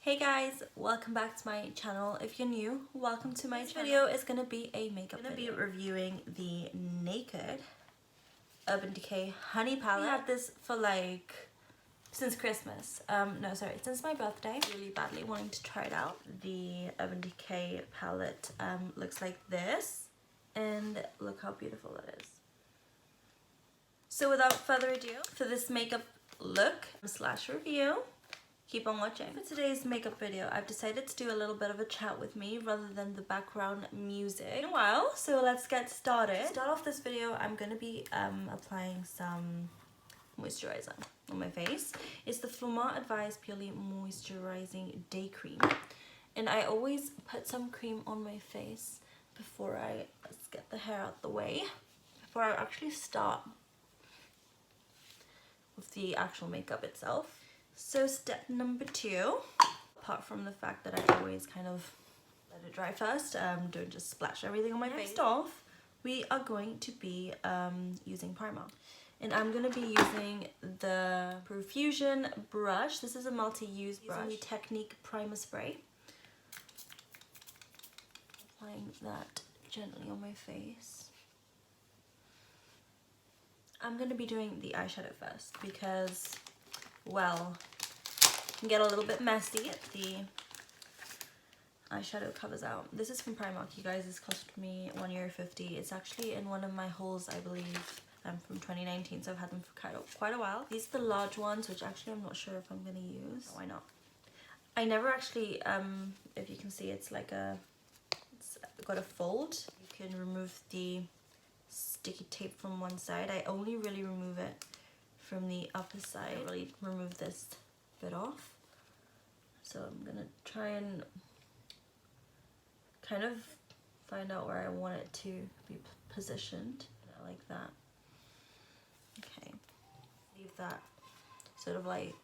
Hey guys, welcome back to my channel. If you're new, welcome to my channel. This video is gonna be a makeup video. I'm gonna be reviewing the Naked Urban Decay Honey Palette. I had this for like since Christmas. No, sorry, since my birthday. Really badly wanting to try it out. The Urban Decay palette looks like this, and look how beautiful it is. So without further ado, for this makeup look slash review, keep on watching. For today's makeup video, I've decided to do a little bit of a chat with me rather than the background music in a while, so let's get started. To start off this video, I'm going to be applying some moisturizer on my face. It's the Flormar Advised Purely Moisturizing Day Cream, and I always put some cream on my face before let's get the hair out the way, before I actually start with the actual makeup itself. So step number 2, apart from the fact that I always kind of let it dry first, don't just splash everything on my face. Next off, we are going to be using primer. And I'm going to be using the Profusion brush. This is a multi-use brush. Using the Technique Primer Spray. Applying that gently on my face. I'm going to be doing the eyeshadow first because, well, it can get a little bit messy if the eyeshadow covers out. This is from Primark, you guys. This cost me €1.50. It's actually in one of my hauls, I believe, from 2019, so I've had them for quite a while. These are the large ones, which actually I'm not sure if I'm going to use. Why not? I never actually, if you can see, it's like it's got a fold. You can remove the sticky tape from one side. I only really remove it from the upper side. I really remove this bit off. So I'm gonna try and kind of find out where I want it to be positioned. Like that. Okay. Leave that sort of like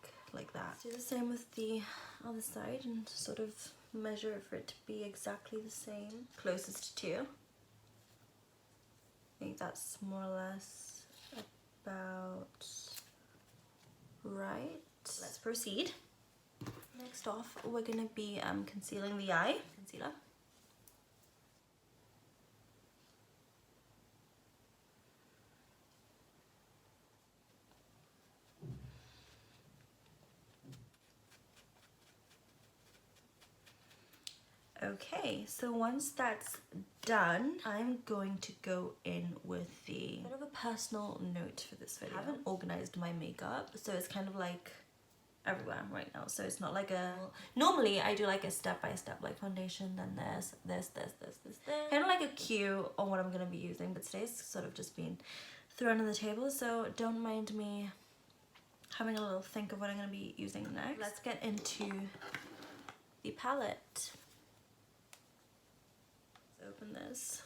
that. Do the same with the other side and sort of measure for it to be exactly the same. Closest to 2. I think that's more or less about right. Let's proceed. Next off, we're going to be concealing the eye. Concealer. Okay, so once that's done, I'm going to go in with the bit of a personal note for this video. I haven't organized my makeup, so it's kind of like everywhere right now. So it's not like normally I do like a step-by-step, like foundation, then this. Kind of like a cue on what I'm going to be using, but today's sort of just been thrown on the table, so don't mind me having a little think of what I'm going to be using next. Let's get into the palette. Open this.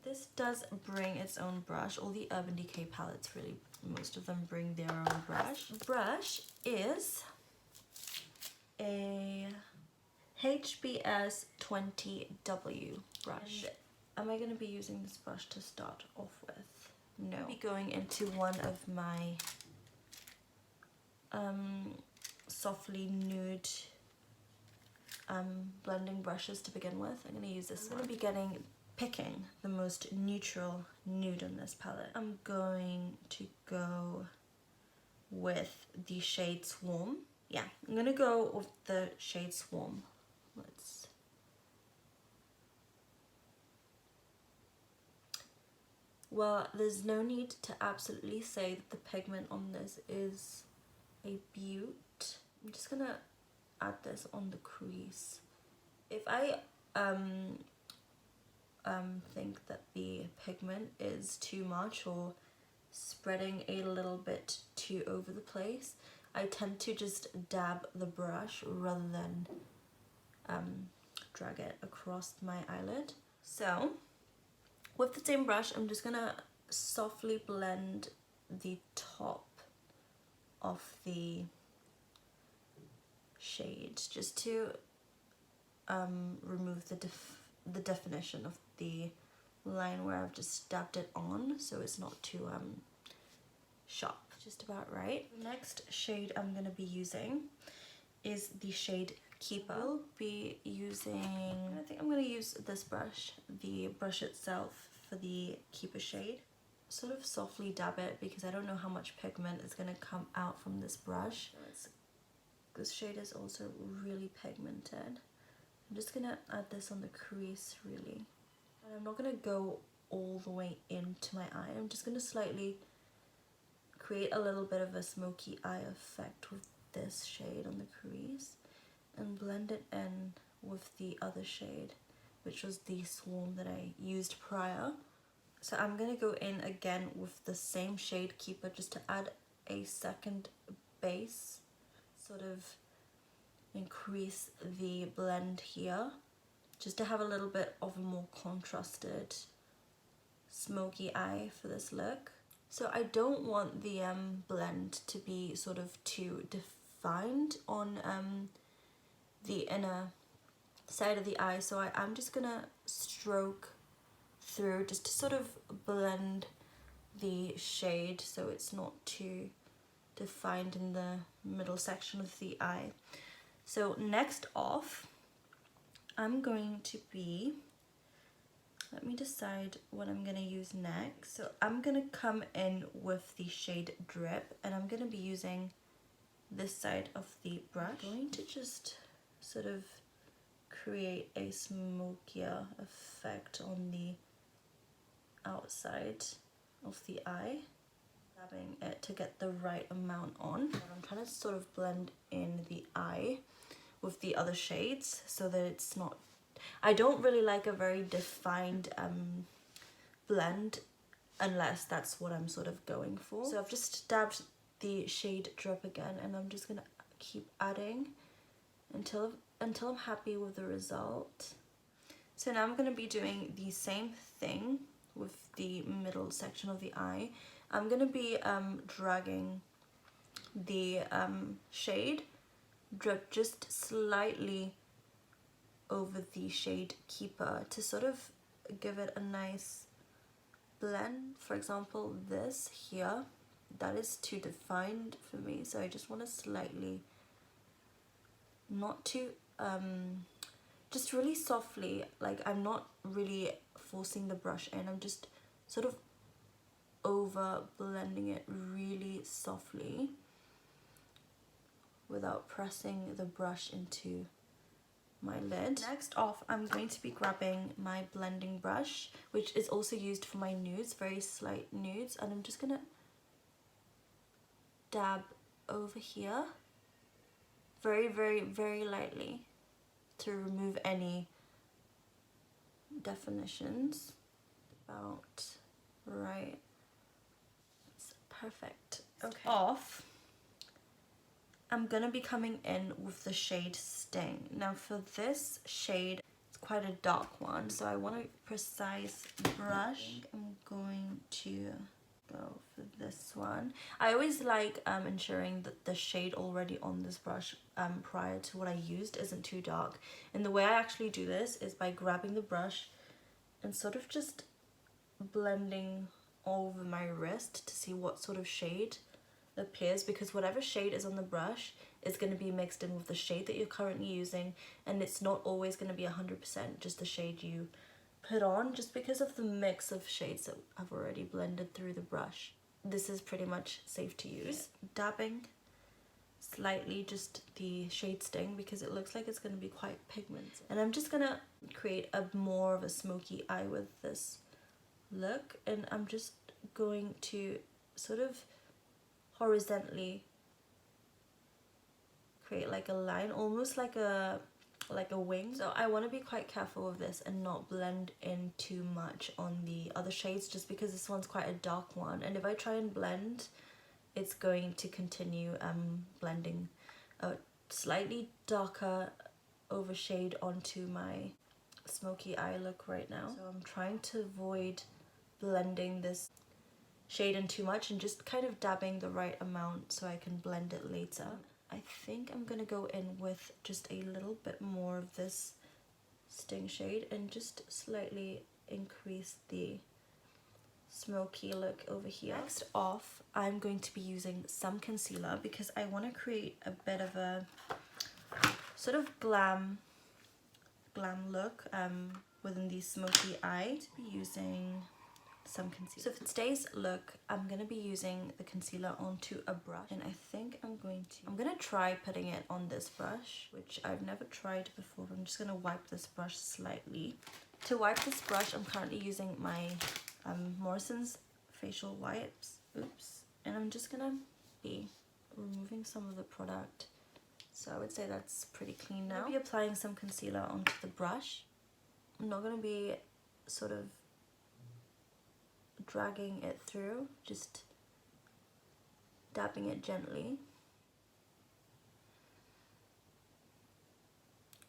This does bring its own brush. All the Urban Decay palettes, really, most of them bring their own brush. The brush is a HBS 20W brush. And am I going to be using this brush to start off with? No. I'll be going into one of my softly nude blending brushes to begin with. I'm going to use this one. I'm going to be picking the most neutral nude on this palette. I'm going to go with the shade Swarm. Yeah, I'm going to go with the shade Swarm. Well, there's no need to absolutely say that the pigment on this is a beaut. I'm just going to add this on the crease. If I think that the pigment is too much or spreading a little bit too over the place, I tend to just dab the brush rather than drag it across my eyelid. So with the same brush, I'm just gonna softly blend the top of the shade just to remove the definition of the line where I've just dabbed it on, so it's not too sharp. Just about right. The next shade I'm going to be using is the shade Keeper. I'll be using, I think I'm going to use this brush, the brush itself for the Keeper shade. Sort of softly dab it because I don't know how much pigment is going to come out from this brush. This shade is also really pigmented. I'm just going to add this on the crease really. And I'm not going to go all the way into my eye. I'm just going to slightly create a little bit of a smoky eye effect with this shade on the crease and blend it in with the other shade, which was the Swarm that I used prior. So I'm going to go in again with the same shade Keeper just to add a second base, sort of increase the blend here, just to have a little bit of a more contrasted smoky eye for this look. So I don't want the blend to be sort of too defined on the inner side of the eye, so I'm just gonna stroke through just to sort of blend the shade so it's not too defined in the middle section of the eye. So next off, I'm going to be, let me decide what I'm gonna use next. So I'm gonna come in with the shade Drip, and I'm gonna be using this side of the brush. I'm going to just sort of create a smokier effect on the outside of the eye, dabbing it to get the right amount on. And I'm trying to sort of blend in the eye with the other shades so that it's not, I don't really like a very defined blend unless that's what I'm sort of going for. So I've just dabbed the shade Drip again, and I'm just gonna keep adding until I'm happy with the result. So now I'm going to be doing the same thing with the middle section of the eye. I'm going to be dragging the shade Drip just slightly over the shade Keeper to sort of give it a nice blend. For example, this here, that is too defined for me, so I just want to slightly, not too just really softly, like I'm not really forcing the brush in, I'm just sort of over blending it really softly without pressing the brush into my lid. Next off, I'm going to be grabbing my blending brush, which is also used for my nudes, very slight nudes, and I'm just gonna dab over here very, very, very lightly to remove any definitions. About right. It's perfect. Okay. Off, I'm gonna be coming in with the shade Sting. Now for this shade, it's quite a dark one, so I want a precise brush. I'm going to go for this one. I always like ensuring that the shade already on this brush prior to what I used isn't too dark, and the way I actually do this is by grabbing the brush and sort of just blending over my wrist to see what sort of shade appears, because whatever shade is on the brush is going to be mixed in with the shade that you're currently using, and it's not always going to be 100% just the shade you put on, just because of the mix of shades that I've already blended through the brush. This is pretty much safe to use. Dabbing slightly just the shade Sting because it looks like it's going to be quite pigmented, and I'm just gonna create a more of a smoky eye with this look, and I'm just going to sort of horizontally create like a line, almost like a wing. So I want to be quite careful with this and not blend in too much on the other shades, just because this one's quite a dark one, and if I try and blend, it's going to continue blending a slightly darker overshade onto my smoky eye look right now. So I'm trying to avoid blending this shade in too much and just kind of dabbing the right amount so I can blend it later. I think I'm gonna go in with just a little bit more of this Sting shade and just slightly increase the smoky look over here. Next off, I'm going to be using some concealer because I want to create a bit of a sort of glam look within the smoky eye. To be using some concealer. So for today's look, I'm gonna be using the concealer onto a brush, and I think I'm gonna try putting it on this brush, which I've never tried before. I'm just gonna wipe this brush slightly. To wipe this brush, I'm currently using my Morrison's facial wipes. Oops. And I'm just gonna be removing some of the product. So I would say that's pretty clean now. I'll be applying some concealer onto the brush. I'm not gonna be sort of dragging it through, just dabbing it gently.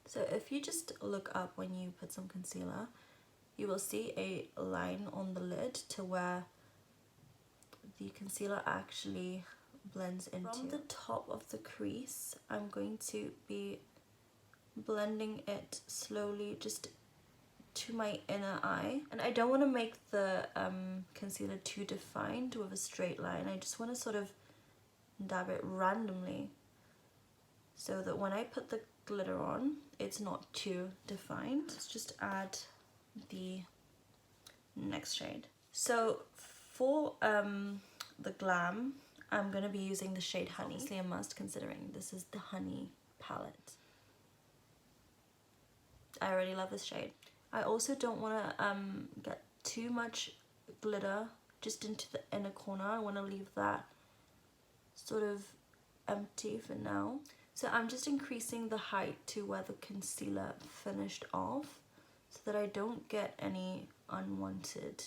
So if you just look up when you put some concealer, you will see a line on the lid to where the concealer actually blends into. From the top of the crease, I'm going to be blending it slowly just to my inner eye, and I don't want to make the concealer too defined with a straight line. I just want to sort of dab it randomly so that when I put the glitter on, it's not too defined. Let's just add the next shade. So for the Glam, I'm going to be using the shade Honey. Obviously a must, considering this is the Honey palette. I already love this shade. I also don't want to get too much glitter just into the inner corner. I want to leave that sort of empty for now. So I'm just increasing the height to where the concealer finished off so that I don't get any unwanted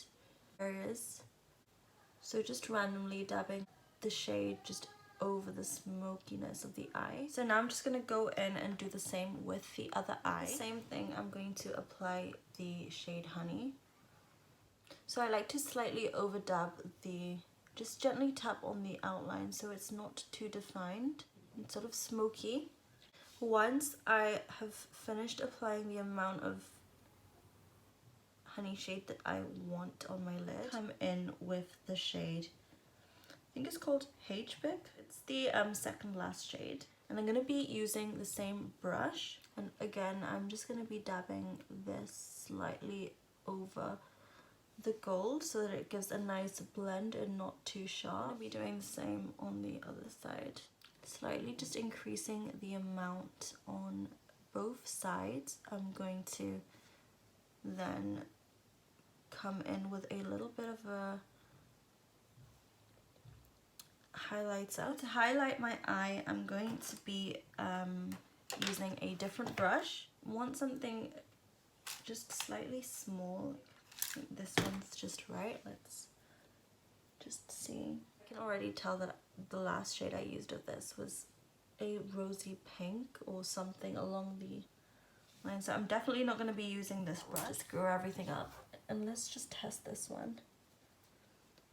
areas. So just randomly dabbing the shade just over the smokiness of the eye. So now I'm just going to go in and do the same with the other eye. Same thing, I'm going to apply the shade Honey. So I like to slightly over dab just gently tap on the outline so it's not too defined. It's sort of smoky. Once I have finished applying the amount of honey shade that I want on my lid, come in with the shade, I think it's called H-Pick. It's the second last shade. And I'm going to be using the same brush. And again, I'm just going to be dabbing this slightly over the gold so that it gives a nice blend and not too sharp. I'll be doing the same on the other side. Slightly just increasing the amount on both sides. I'm going to then come in with a little bit of a highlighter. To highlight my eye, I'm going to be using a different brush. I want something just slightly small. I think this one's just right. Let's just see. I can already tell that the last shade I used of this was a rosy pink or something along the line. So I'm definitely not going to be using this brush to screw everything up. And let's just test this one.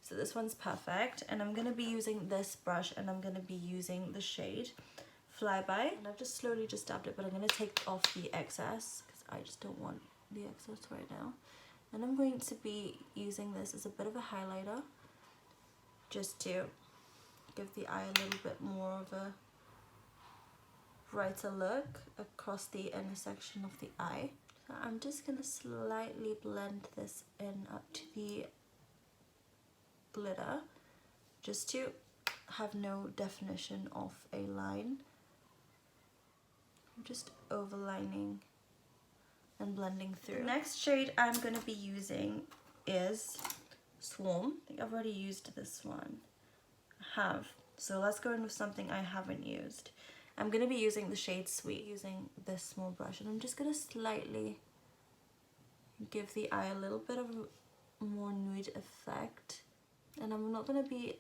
So this one's perfect, and I'm going to be using this brush, and I'm going to be using the shade Flyby. And I've just slowly just dabbed it, but I'm going to take off the excess because I just don't want the excess right now. And I'm going to be using this as a bit of a highlighter just to give the eye a little bit more of a brighter look across the inner section of the eye. So I'm just going to slightly blend this in up to the glitter just to have no definition of a line. I'm just overlining and blending through. The next shade I'm going to be using is Swarm. I think I've already used this one. I have. So let's go in with something I haven't used. I'm going to be using the shade Sweet using this small brush, and I'm just going to slightly give the eye a little bit of a more nude effect. And I'm not going to be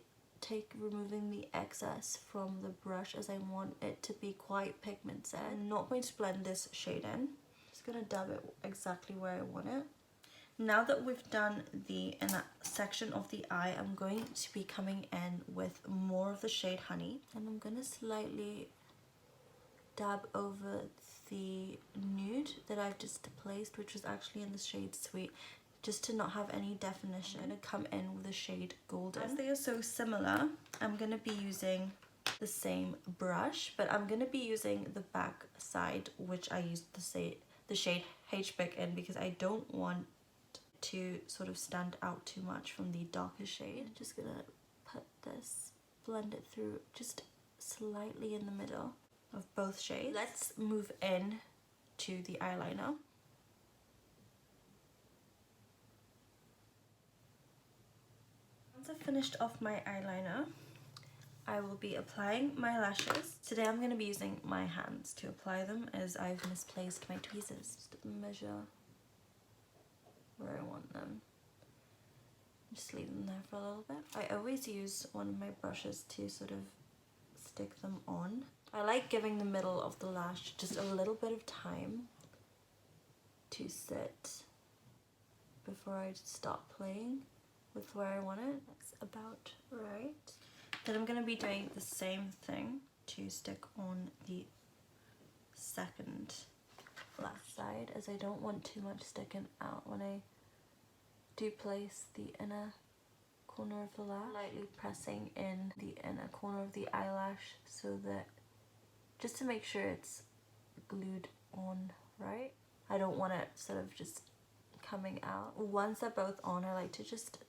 removing the excess from the brush as I want it to be quite pigmented. I'm not going to blend this shade in. Just going to dab it exactly where I want it. Now that we've done the inner section of the eye, I'm going to be coming in with more of the shade Honey. And I'm going to slightly dab over the nude that I've just placed, which was actually in the shade Sweet, just to not have any definition. I'm going to come in with the shade Golden. As they are so similar, I'm going to be using the same brush, but I'm going to be using the back side, which I used the shade H-Pick in because I don't want to sort of stand out too much from the darker shade. I'm just going to put this, blend it through just slightly in the middle of both shades. Let's move in to the eyeliner. Once I've finished off my eyeliner, I will be applying my lashes. Today I'm going to be using my hands to apply them as I've misplaced my tweezers. Just measure where I want them. Just leave them there for a little bit. I always use one of my brushes to sort of stick them on. I like giving the middle of the lash just a little bit of time to sit before I start playing with where I want it. That's about right. Then I'm going to be doing the same thing to stick on the second lash side, as I don't want too much sticking out when I do place the inner corner of the lash. Lightly pressing in the inner corner of the eyelash so that, just to make sure it's glued on right. I don't want it sort of just coming out. Once they're both on, I like to just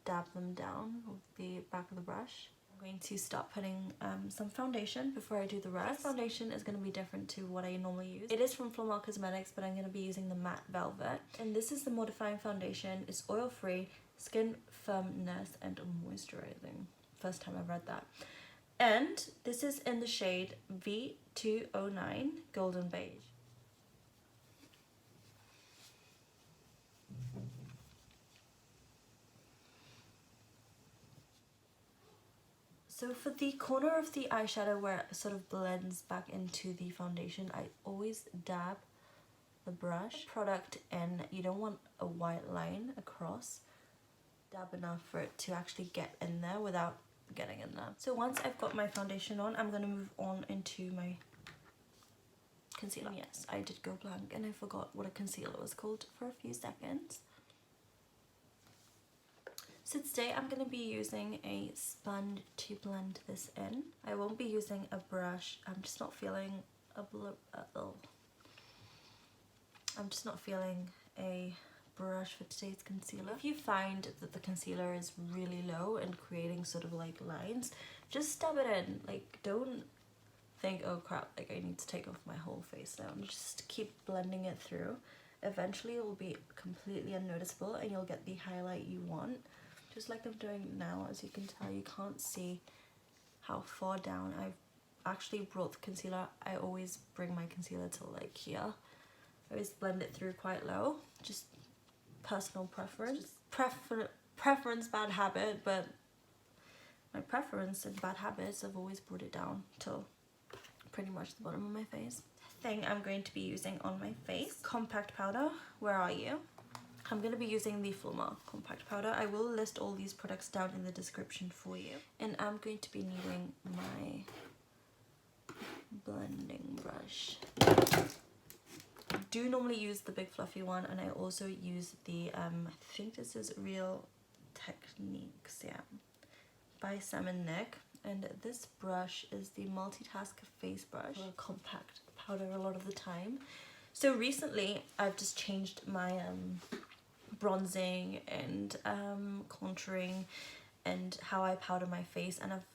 dab them down with the back of the brush. I'm going to start putting some foundation before I do the rest. This foundation is going to be different to what I normally use. It is from Flormel Cosmetics, but I'm going to be using the Matte Velvet. And this is the modifying foundation. It's oil-free, skin firmness, and moisturizing. First time I've read that. And this is in the shade V209 Golden Beige. So for the corner of the eyeshadow where it sort of blends back into the foundation, I always dab the brush product in. You don't want a white line across. Dab enough for it to actually get in there without getting in there. So once I've got my foundation on, I'm going to move on into my concealer. And yes, I did go blank and I forgot what a concealer was called for a few seconds. So today I'm going to be using a sponge to blend this in. I won't be using a brush. I'm just not feeling a brush for today's concealer. If you find that the concealer is really low and creating sort of like lines, just dab it in. Like, don't think, oh crap, like I need to take off my whole face now. Just keep blending it through. Eventually it will be completely unnoticeable and you'll get the highlight you want. Just like I'm doing now. As you can tell, you can't see how far down I've actually brought the concealer. I always bring my concealer to like here. I always blend it through quite low. Just personal preference. Preference, bad habit, but my preference and bad habits, I've always brought it down till pretty much the bottom of my face. Thing I'm going to be using on my face, compact powder. Where are you? I'm going to be using the Flormel compact powder. I will list all these products down in the description for you. And I'm going to be needing my blending brush. I do normally use the big fluffy one, and I also use the, I think this is Real Techniques, yeah, by Sam and Nick. And this brush is the Multitask Face Brush, or compact powder a lot of the time. So recently I've just changed my bronzing and contouring and how I powder my face, and I've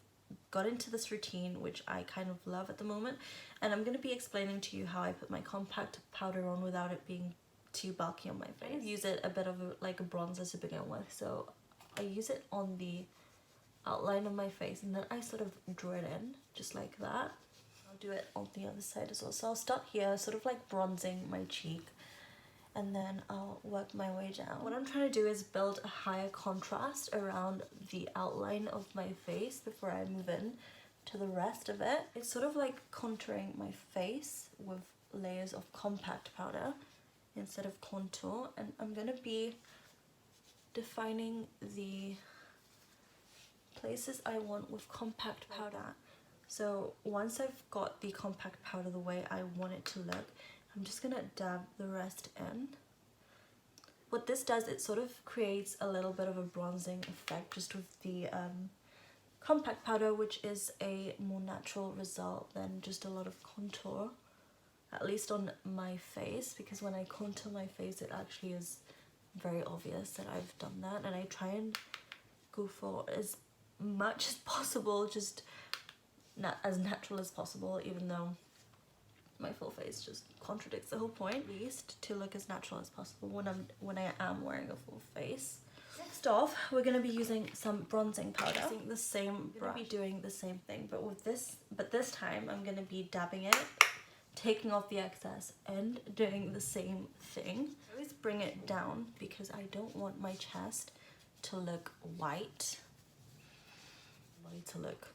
got into this routine which I kind of love at the moment, and I'm going to be explaining to you how I put my compact powder on without it being too bulky on my face. I use it a bit of like a bronzer to begin with, so I use it on the outline of my face and then I sort of draw it in just like that. I'll do it on the other side as well. So I'll start here, sort of like bronzing my cheek, and then I'll work my way down. What I'm trying to do is build a higher contrast around the outline of my face before I move in to the rest of it. It's sort of like contouring my face with layers of compact powder instead of contour, and I'm going to be defining the places I want with compact powder. So once I've got the compact powder the way I want it to look, I'm just gonna dab the rest in. What this does, it sort of creates a little bit of a bronzing effect just with the compact powder, which is a more natural result than just a lot of contour, at least on my face, because when I contour my face it actually is very obvious that I've done that, and I try and go for as much as possible, just not as natural as possible, even though my full face just contradicts the whole point, at least to look as natural as possible when I am wearing a full face. Next off, we're going to be using some bronzing powder. Using the same brush. I'm going to be doing the same thing, but this time I'm going to be dabbing it, taking off the excess, and doing the same thing. I always bring it down because I don't want my chest to look white, to look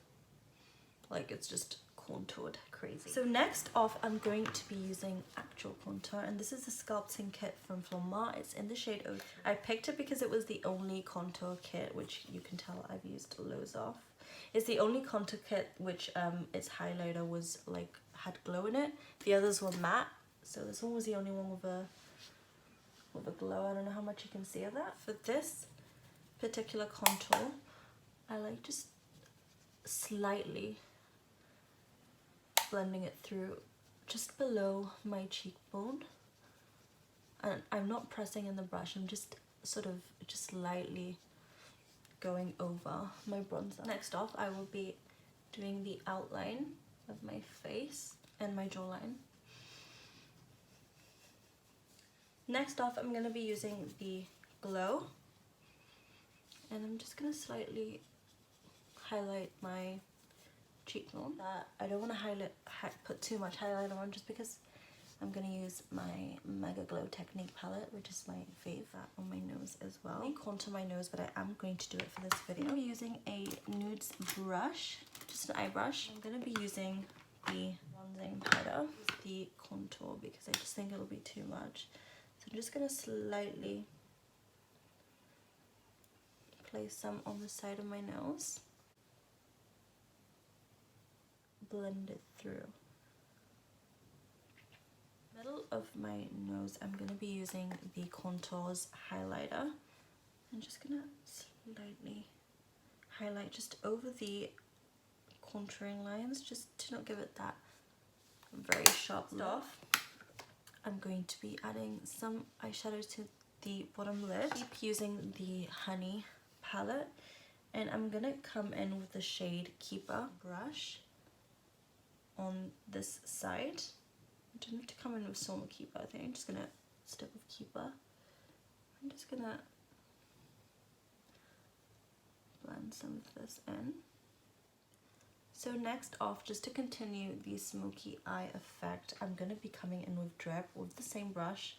like it's just contoured crazy. So next off, I'm going to be using actual contour, and this is the sculpting kit from Flormar. It's in the shade 03. I picked it because it was the only contour kit, which you can tell I've used loads of. It's the only contour kit which its highlighter was like had glow in it. The others were matte, so this one was the only one with a glow. I don't know how much you can see of that. For this particular contour, I like just slightly blending it through just below my cheekbone, and I'm not pressing in the brush, I'm just sort of just lightly going over my bronzer. Next off, I will be doing the outline of my face and my jawline. Next off, I'm going to be using the Glow, and I'm just going to slightly highlight my cheekbone. I don't want to put too much highlighter on, just because I'm going to use my Mega Glow Technique palette, which is my fave, on my nose as well. I contour my nose, but I am going to do it for this video. I'm using a nudes brush, just an eye brush. I'm going to be using the bronzing powder, the contour, because I just think it'll be too much. So I'm just going to slightly place some on the side of my nose. Blend it through. Middle of my nose, I'm going to be using the Contours highlighter. I'm just going to slightly highlight just over the contouring lines, just to not give it that very sharp look. I'm going to be adding some eyeshadow to the bottom lid. Keep using the Honey palette, and I'm going to come in with the shade Kiah brush on this side. I don't need to come in with so much Kiah. I think I'm just gonna stick with Kiah. I'm just gonna blend some of this in. So next off, just to continue the smoky eye effect, I'm gonna be coming in with Drip with the same brush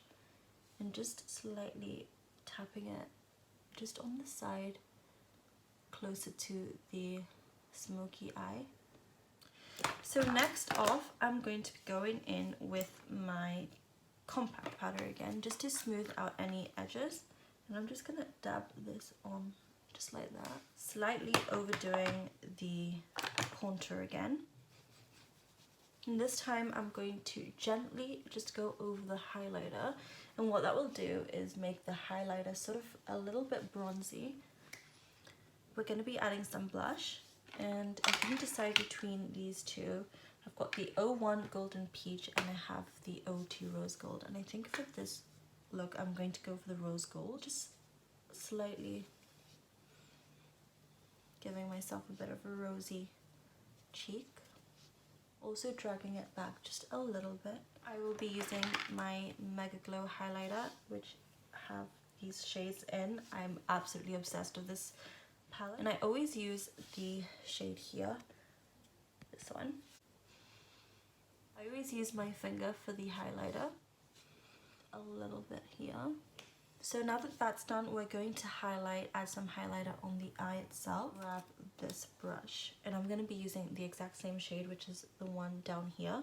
and just slightly tapping it just on the side closer to the smoky eye. So next off, I'm going to be going in with my compact powder again, just to smooth out any edges. And I'm just going to dab this on just like that, slightly overdoing the contour again. And this time I'm going to gently just go over the highlighter. And what that will do is make the highlighter sort of a little bit bronzy. We're going to be adding some blush, and I can decide between these two. I've got the 01 Golden Peach and I have the 02 Rose Gold, and I think for this look I'm going to go for the Rose Gold, just slightly giving myself a bit of a rosy cheek, also dragging it back just a little bit. I will be using my Mega Glow highlighter, which have these shades in. I'm absolutely obsessed with this palette, and I always use the shade here, this one. I always use my finger for the highlighter, a little bit here. So now that that's done, we're going to add some highlighter on the eye itself. Grab this brush, and I'm going to be using the exact same shade, which is the one down here.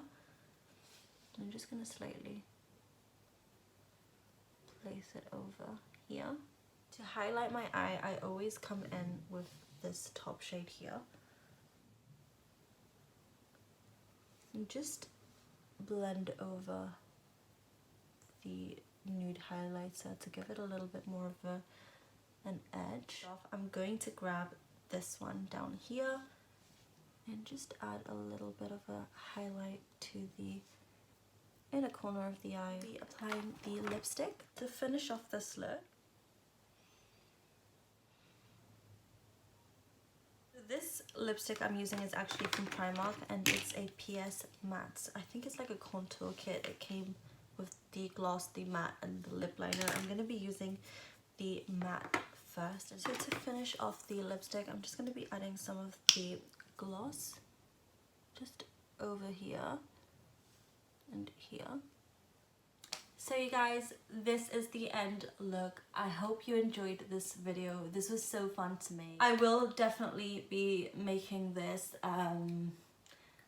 I'm just going to slightly place it over here. To highlight my eye, I always come in with this top shade here. And just blend over the nude highlighter to give it a little bit more of an edge. I'm going to grab this one down here and just add a little bit of a highlight to the inner corner of the eye. I'll be applying the lipstick to finish off this look. This lipstick I'm using is actually from Primark and it's a PS Matte. I think it's like a contour kit. It came with the gloss, the matte and the lip liner. I'm going to be using the matte first. So to finish off the lipstick, I'm just going to be adding some of the gloss just over here and here. So you guys, this is the end look. I hope you enjoyed this video. This was so fun to make. I will definitely be making this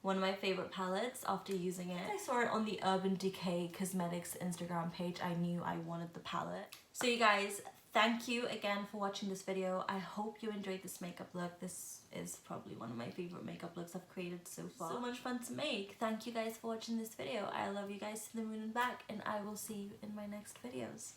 one of my favorite palettes after using it. I saw it on the Urban Decay Cosmetics Instagram page. I knew I wanted the palette. So you guys, thank you again for watching this video. I hope you enjoyed this makeup look. This is probably one of my favorite makeup looks I've created so far. So much fun to make. Thank you guys for watching this video. I love you guys to the moon and back, and I will see you in my next videos.